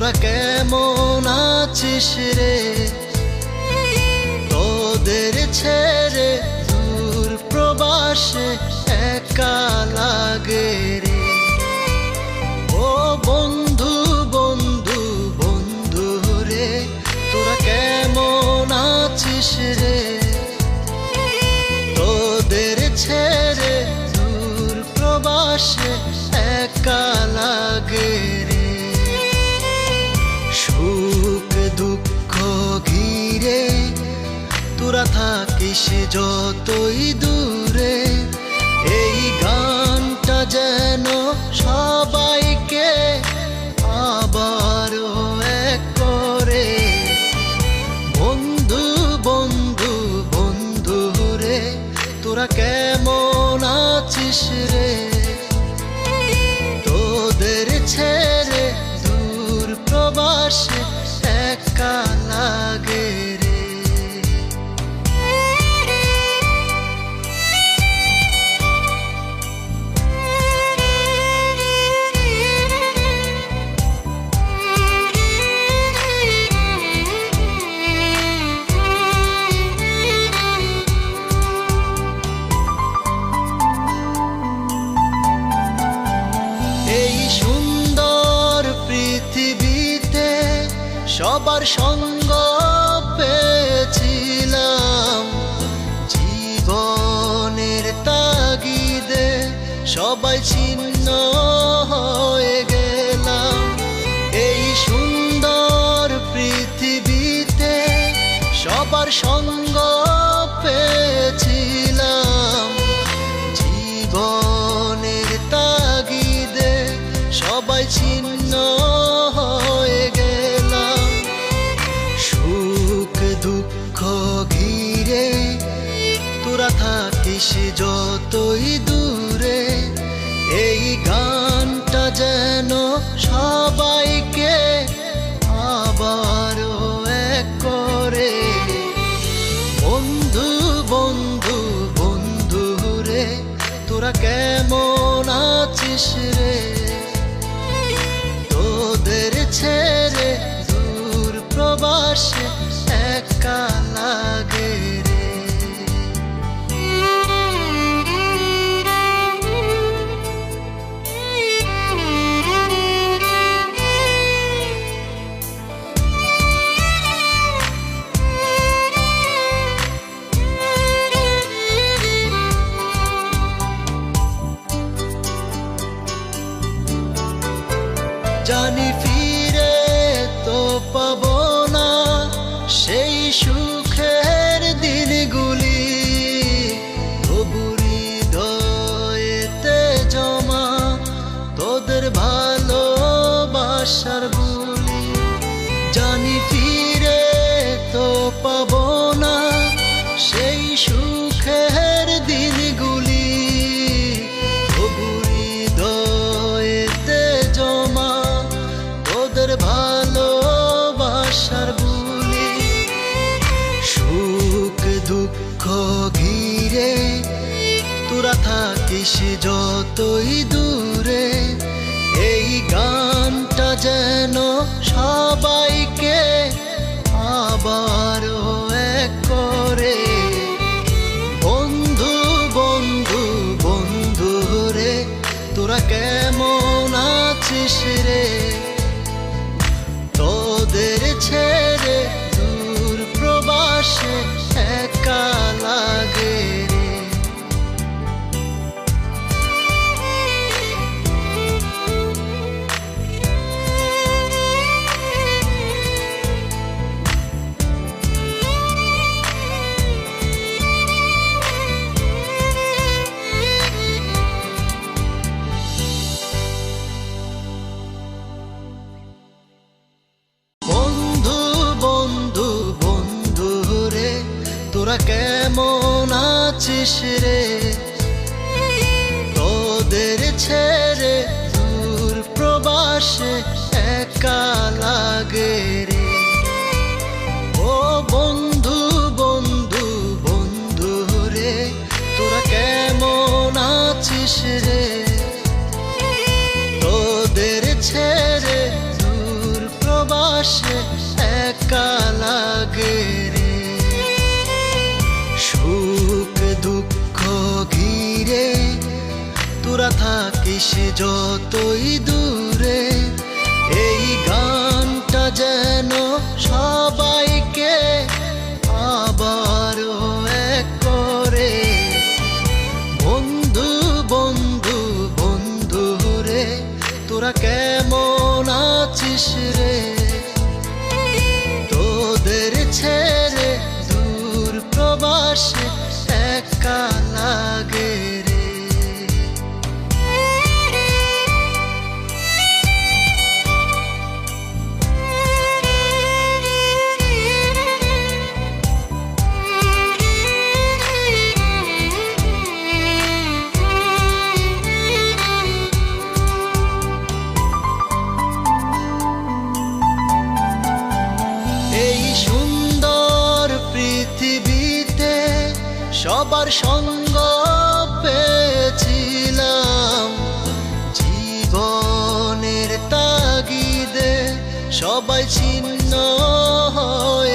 তোরা কেমন আছিস রে? তোদের ছেড়ে দূর প্রবাসে একা লাগে রে। ও বন্ধু বন্ধু বন্ধু রে, তোরা কেমন আছিস রে? তোদের ছেড়ে দূর প্রবাসে একা লাগে রে। সুখ দুঃখ ঘিরে তোরা থাকিস যতই দূরে, এই গানটা যেন সবাইকে আবারও এক করে। বন্ধু বন্ধু বন্ধু রে, তোরা কেমন আছিস রে? তোদের ছেড়ে দূর প্রবাসে একা লাগে রে। এই সুন্দর পৃথিবীতে সবার সঙ্গ পেয়েছিলাম, জীবনের তাগিদে সবাই ছিন্ন হয়ে গেলাম। এই সুন্দর পৃথিবীতে সবার সঙ্গ পেয়েছিলাম, জীবনের তাগিদে সবাই ছিন্ন হয়ে গেলাম। সুখ দুঃখ ঘিরে তোরা থাকিস যতই দূরে, এই গানটা যেন সবাইকে আবারও এক করে। বন্ধু বন্ধু বন্ধু রে, তোরা কেমন আছিস রে? তোদের ছেড়ে দূর প্রবাসে একা লাগে রে। জানি ফিরে তো পাবো না সেই সুখের দিনগুলি, তবু হৃদয়েতে জমা তোদের ভালোবাসার বুলি। জানি ফিরে তো পাবো না সেই সুখের দিনগুলি, তবু হৃদয়েতে জমা তোদের ভালোবাসার বুলি। সুখ দুঃখ ঘিরে তোরা থাকিস যতই দূরে, এই গানটা যেন সবাইকে আবারও এক করে। বন্ধু বন্ধু বন্ধু রে, তোরা কেমন আছিস রে? তোদের ছেড়ে দূর প্রবাসে একা লাগে রে। বন্ধু বন্ধু বন্ধু রে, তোরা কেমন আছিস রে? তোদের ছেড়ে দূর প্রবাসে একা লাগে রে। ও বন্ধু বন্ধু বন্ধু রে, তোরা কেমন আছিস রে? তোদের ছেড়ে দূর থাকিস যতই দূরে, এই গানটা যেন সবাইকে আবারও এক করে। বন্ধু বন্ধু বন্ধু রে, তোরা কেমন আছিস রে? তোদের ছেড়ে দূর প্রবাসে একা লাগে রে। এই সুন্দর পৃথিবীতে সবার সঙ্গ পেয়েছিলাম, জীবনের তাগিদে সবাই ছিন্ন হয়ে